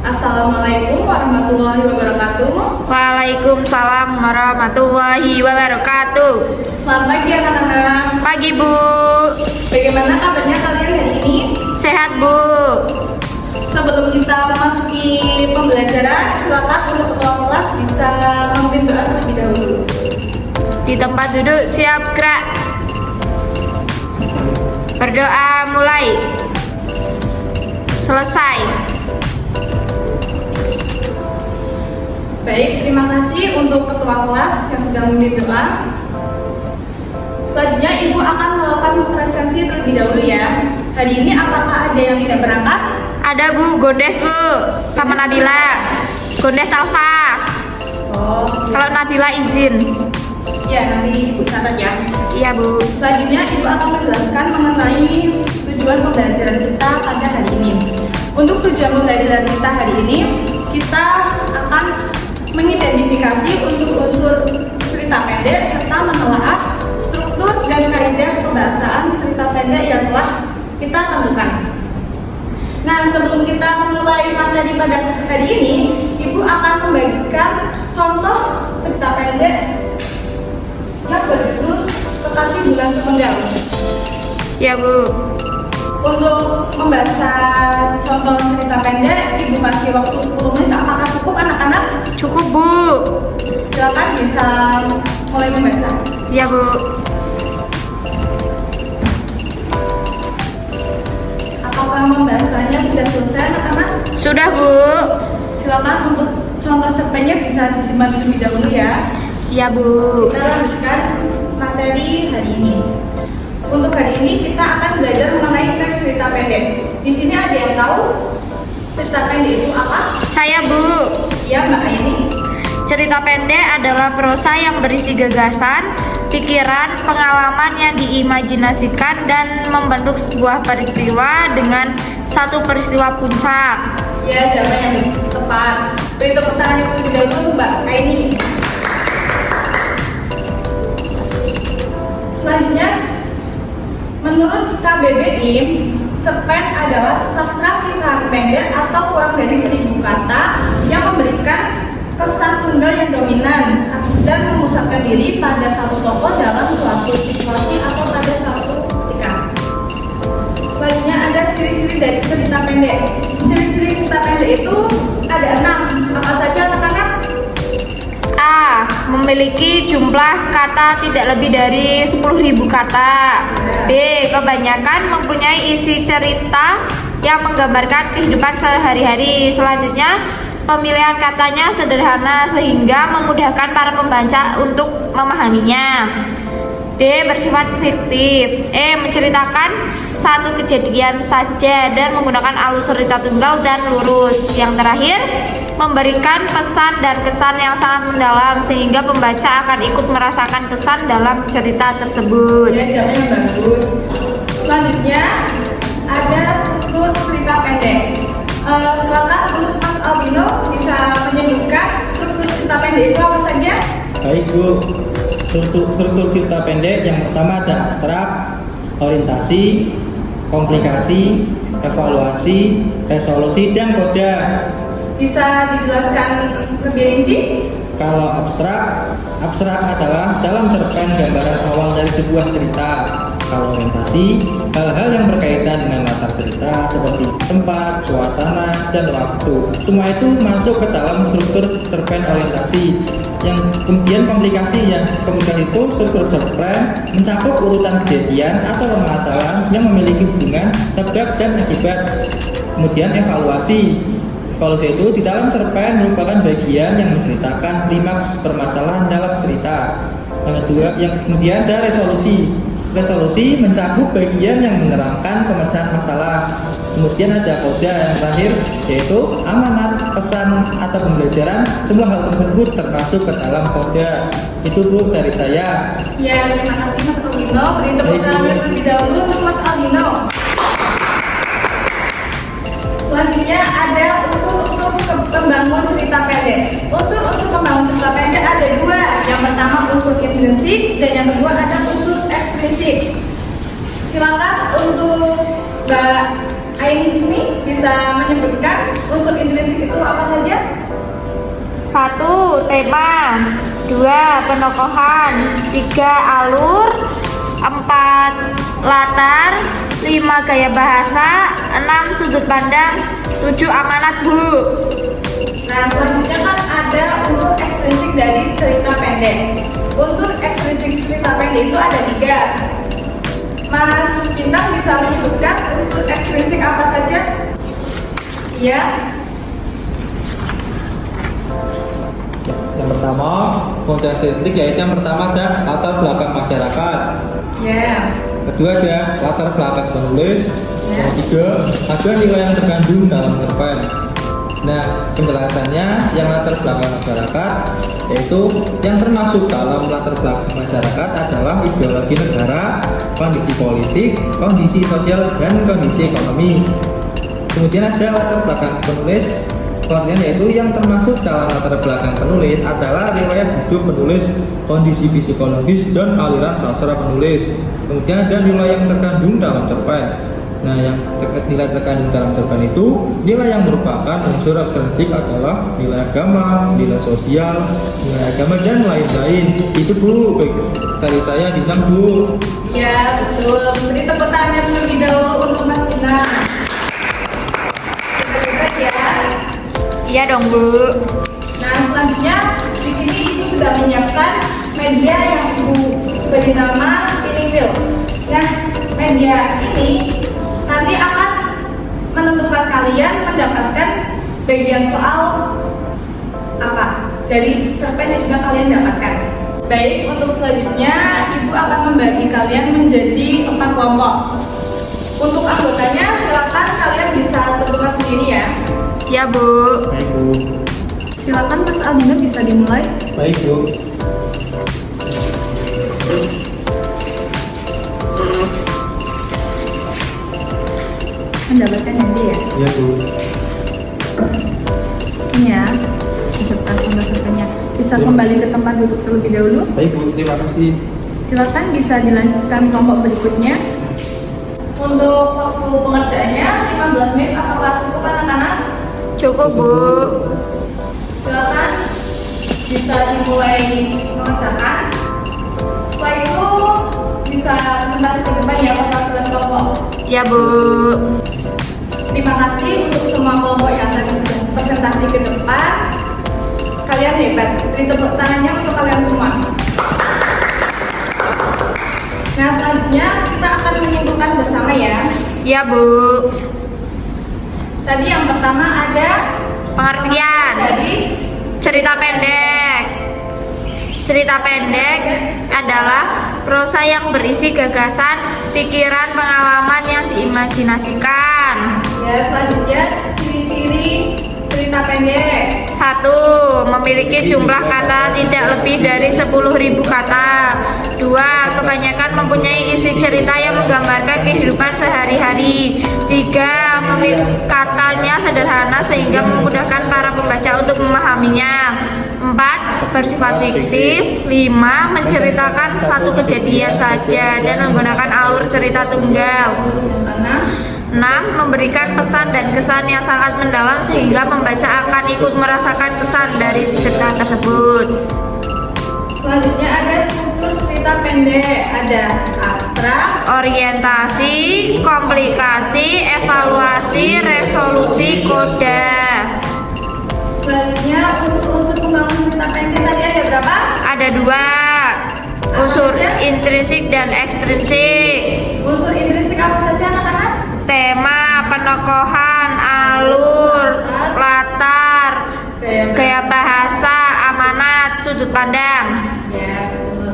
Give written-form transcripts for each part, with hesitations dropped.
Assalamualaikum warahmatullahi wabarakatuh. Waalaikumsalam warahmatullahi wabarakatuh. Selamat pagi anak-anak. Pagi Bu. Bagaimana kabarnya kalian hari ini? Sehat Bu. Sebelum kita memasuki pembelajaran, silakan untuk ketua kelas bisa memimpin doa terlebih dahulu. Di tempat duduk siap gerak. Berdoa mulai. Selesai. Baik, terima kasih untuk ketua kelas yang sudah memimpin doa. Selanjutnya Ibu akan melakukan presensi terlebih dahulu ya. Hari ini apakah ada yang tidak berangkat? Ada Bu, Gondes Bu, sama Nabila. Gondes Alfa. Oh, Kalau Nabila izin. ya nanti Ibu catat ya. Iya Bu. Selanjutnya Ibu akan menjelaskan mengenai tujuan pembelajaran kita pada hari ini. Untuk tujuan pembelajaran kita hari ini, kita akan mengidentifikasi unsur-unsur cerita pendek serta menelaah struktur dan kaidah pembahasaan cerita pendek yang telah kita tentukan. Nah, sebelum kita memulai materi pada hari ini, Ibu akan membagikan contoh cerita pendek yang berjudul Kekasih Bulan Sepenggal. Ya Bu. Untuk membaca contoh cerita pendek, Ibu kasih waktu 10 menit. Apakah cukup anak-anak? Cukup Bu. Silakan bisa mulai membaca. Ya Bu. Apakah membacanya sudah selesai anak-anak? Sudah Bu. Silakan untuk contoh cerpennya bisa disimpan terlebih dahulu ya. Ya Bu. Kita lanjutkan materi hari ini. Untuk hari ini kita akan belajar mengenai teks cerita pendek. Di sini ada yang tahu cerita pendek itu apa? Saya Bu. Ya Mbak Aini. Cerita pendek adalah prosa yang berisi gagasan, pikiran, pengalaman yang diimajinasikan dan membentuk sebuah peristiwa dengan satu peristiwa puncak. Ya, jawaban yang tepat. Beri tepuk tangan yang terlebih dahulu Mbak Aini. Selanjutnya, menurut KBBI, cerpen adalah sastra kisah pendek atau kurang dari 1000 kata yang memberikan kesan tunggal yang dominan dan memusatkan diri pada satu tokoh dalam suatu situasi atau pada satu ketika. Selanjutnya ada ciri-ciri dari cerita pendek. Ciri-ciri cerita pendek itu ada 6. Apa saja anak-anak? A. Memiliki jumlah kata tidak lebih dari 10.000 kata. B. Kebanyakan mempunyai isi cerita yang menggambarkan kehidupan sehari-hari. Selanjutnya, pemilihan katanya sederhana sehingga memudahkan para pembaca untuk memahaminya. D. Bersifat fiktif. E. Menceritakan satu kejadian saja dan menggunakan alur cerita tunggal dan lurus. Yang terakhir, memberikan pesan dan kesan yang sangat mendalam sehingga pembaca akan ikut merasakan kesan dalam cerita tersebut. Ya, jawabannya yang bagus. Selanjutnya ada struktur cerita pendek. Silakan untuk Mas Albino bisa menyebutkan struktur cerita pendek itu apa saja? Baik Bu, struktur cerita pendek yang pertama ada abstrak, orientasi, komplikasi, evaluasi, resolusi, dan koda. Bisa dijelaskan lebih rinci? Kalau abstrak adalah dalam cerpen gambaran awal dari sebuah cerita. Kalau orientasi, hal-hal yang berkaitan dengan latar cerita seperti tempat, suasana, dan waktu. Semua itu masuk ke dalam struktur cerpen orientasi. Yang kemudian komplikasi itu struktur cerpen mencakup urutan kejadian atau permasalahan yang memiliki hubungan sebab dan akibat. Kemudian evaluasi itu di dalam cerpen merupakan bagian yang menceritakan klimaks permasalahan dalam cerita. Yang kemudian ada resolusi mencakup bagian yang menerangkan pemecahan masalah. Kemudian ada koda yang terakhir, yaitu amanat, pesan, atau pembelajaran. Semua hal tersebut termasuk ke dalam koda. Itu Bu dari saya. Ya, terima kasih Mas Albino. Beri tepuk tangan terlebih dahulu untuk Mas Albino. Selanjutnya ada unsur-unsur pembangun cerita pendek. Unsur-unsur pembangun cerita pendek ada 2. Yang pertama unsur intrinsik dan yang kedua ada unsur ekstrinsik. Silakan untuk Mbak Ini bisa menyebutkan unsur intrinsik itu apa saja? 1. Tema. 2. Penokohan. 3. Alur. 4. Latar. 5. Gaya bahasa. 6. Sudut pandang. 7. Amanat, Bu. Nah, selanjutnya kan ada unsur ekstrinsik dari cerita pendek. Unsur ekstrinsik cerita pendek itu ada 3. Mas Bintang bisa menyebutkan unsur ekstrinsik apa saja? Iya. Yang pertama, unsur ekstrinsik yaitu yang pertama ada latar belakang masyarakat. Ya. Kedua ada latar belakang penulis. Ya. Yang ketiga ada nilai yang terkandung dalam cerpen. Nah, penjelasannya yang latar belakang masyarakat yaitu yang termasuk dalam latar belakang masyarakat adalah ideologi negara, kondisi politik, kondisi sosial, dan kondisi ekonomi. Kemudian ada latar belakang penulis, pengertian yaitu yang termasuk dalam latar belakang penulis adalah riwayat hidup penulis, kondisi psikologis, dan aliran sastra penulis. Kemudian ada nilai yang terkandung dalam cerpen. Nah, yang nilai terkandung dalam cerpen itu nilai yang merupakan unsur ekstrinsik adalah nilai agama, nilai sosial, nilai agama, dan lain-lain. Itu Bu, baik dari saya Bintang, Bu. Iya, betul. Beri tepuk tangan terlebih dahulu untuk Mas Bintang. Hebat ya. Iya dong, Bu. Nah, selanjutnya di sini Ibu sudah menyiapkan media yang Ibu beri nama spinning wheel. Nah, media ini nanti akan menentukan kalian mendapatkan bagian soal apa dari cerpen yang sudah kalian dapatkan. Baik, untuk selanjutnya Ibu akan membagi kalian menjadi 4 kelompok. Untuk anggotanya silakan kalian bisa tentukan sendiri ya. Ya, Bu. Baik, Bu. Silakan Mas Aldino bisa dimulai. Baik, Bu. Mendapatkan nanti ya. Iya, Bu. Ini ya, beserta sumber-sumbernya. Bisa kembali ke tempat duduk terlebih dahulu. Baik, Bu. Terima kasih. Silakan bisa dilanjutkan kelompok berikutnya. Untuk waktu pengerjaannya 15 menit apakah cukup anak-anak? Cukup, Bu. Silakan bisa dimulai mengerjakan. Setelah itu bisa presentasi ke depan ya perwakilan kelompok. Ya, Bu. Terima kasih untuk semua kelompok yang tadi sudah presentasi ke depan. Kalian hebat. Beri tepuk tangannya untuk kalian semua. Nah, selanjutnya kita akan menyimpulkan bersama ya. Ya, Bu. Tadi yang pertama ada Pengertian dari cerita pendek. Cerita pendek adalah prosa yang berisi gagasan, pikiran, pengalaman yang diimajinasikan. ya. Selanjutnya ciri-ciri cerita pendek. 1. Memiliki jumlah kata tidak lebih dari 10.000 kata. 2. Kebanyakan mempunyai isi cerita yang menggambarkan kehidupan sehari-hari. 3. Katanya sederhana sehingga memudahkan para pembaca untuk memahaminya. 4. Bersifat fiktif. 5. Menceritakan satu kejadian saja dan menggunakan alur cerita tunggal. 6. Memberikan pesan dan kesan yang sangat mendalam sehingga pembaca akan ikut merasakan kesan dari cerita tersebut. Selanjutnya ada struktur cerita pendek. Ada abstrak, Orientasi, komplikasi, evaluasi, resolusi, koda. selanjutnya unsur-unsur pembangun cerita pendek tadi ada berapa? Ada 2. Unsur intrinsik dan ekstrinsik. Unsur intrinsik apa saja anak-anak? Tema, penokohan, alur, latar, gaya bahasa, amanat, sudut pandang. Ya, betul.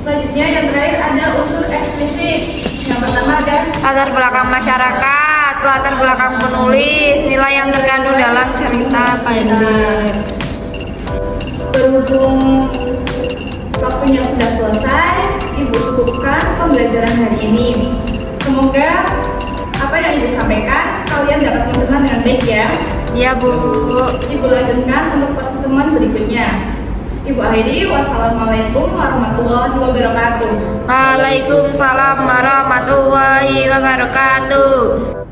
Selanjutnya yang terakhir ada unsur ekstrinsik. Yang pertama ada Latar belakang masyarakat, latar belakang penulis, nilai yang terkandung dalam cerita pendek. Berhubung waktunya sudah selesai, Ibu cukupkan pembelajaran hari ini. Semoga apa yang Ibu sampaikan kalian dapat mencerna dengan baik ya. Ya, Bu. Ibu lanjutkan untuk pertemuan berikutnya. Ibu akhiri, wassalamualaikum warahmatullahi wabarakatuh. Waalaikumsalam warahmatullahi wabarakatuh.